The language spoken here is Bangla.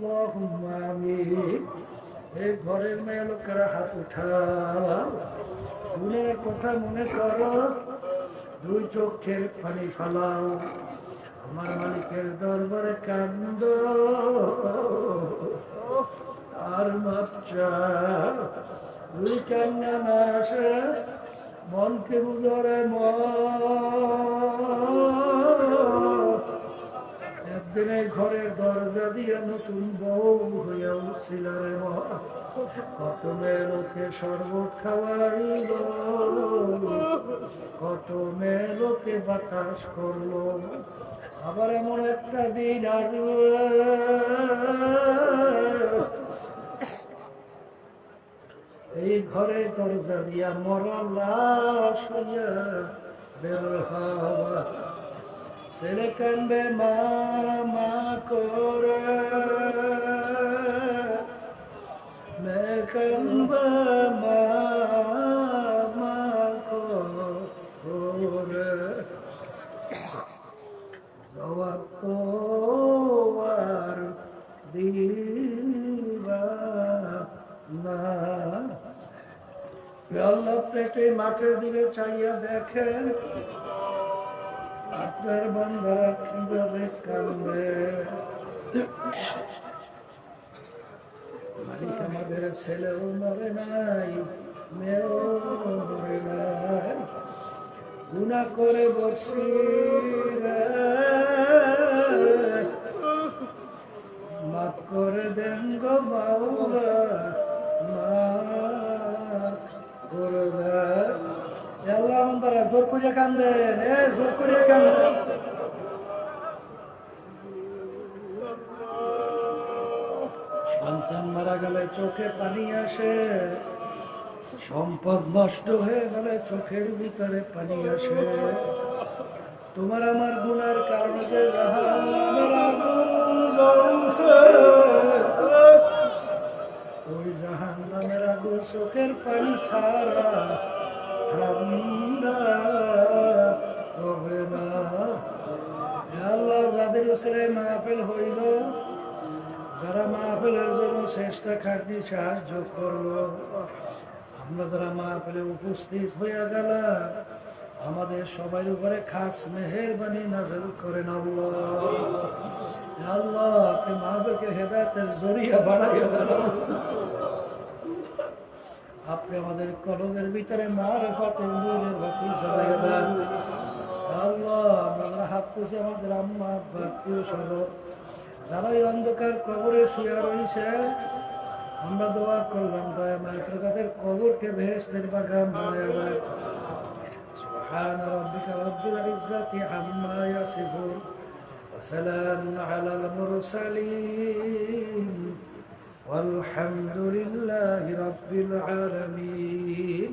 আল্লাহুম্মা আমিন। এই ঘরের মেয়ে লোকেরা হাত উঠাও, গুনাহের কথা মনে করো, দুই চোখের পানি ফালাও, আমার মালিকের দরবারে কান্দ আর মাপ চাও। দুই কান্না না আসে মনকে বুঝরে একদিনে ঘরের দরজা দিয়ে নতুন বউ হইয়া উঠছিল রে মন। কত মেয়ে লোকে শরবত খাওয়াইল, কত মেয়ে লোকে বাতাস করলো। আবার এমন একটা দিন আসবে এই ঘরে দরজা দিয়া মরা লাশ হইয়া বের হওয়া। ছেলে কানবে মা মা করে, মেয়ে কানবে মা মা করে। জবাব তো আর দিবা না। আল্লাহ পেটে মাঠের দিকে চাইয়া দেখেন আপনার বান্দারা কিভাবে কাঁদবে। মালিক আমাদের ছেলেও মরে নাই, মেয়েও মরে নাই, গুনাহ করে বসি রে, মাফ করে দেন গো বাউরা, মাফ করে দেন। আল্লাহ বান্দারা জোর করে কান্দেন, জোর করে কান্দেন। সন্তান মারা গেলে চোখে পানি আসে, সম্পদ নষ্ট হয়ে গেলে চোখের ভিতরে পানি আসে। তোমার আমার গুনার কারণে যে জাহান্নামের আগুন জ্বলছে, ওই জাহান্নামের আগুন চোখের পানি ছাড়া ঠান্ডা হবে না। আল্লাহ যাদের ছেলে মাহফিল হইল, যারা মাহফিলের জন্য চেষ্টা খাটনি সাহায্য করলো, আমরা যারা মাহফিলে উপস্থিত হইয়া গেলাম, আমাদের সবাই উপরে খাস মেহেরবানি নাযিল করেন আল্লাহ। আল্লাহ আপনি মাহফিলকে হেদায়েতের জরিয়া বানাইয়া দেন। আপনি আমাদের কলমের ভিতরে মারিফাতের নূরের বাতি জ্বালাইয়া দেন। আল্লাহ আমরা হাত তুলছি আমাদের আম্মা আব্বা আত্মীয় স্বজন যারা এই অন্ধকার কবরে শুয়ে রয়েছে, আমরা দোয়া করলাম দয়া মায়া তাদের কবরকে বেহেশতের বাগান বানাইয়া দেন। سبحان ربك رب العزة عما يصفون وسلام على المرسلين والحمد لله رب العالمين.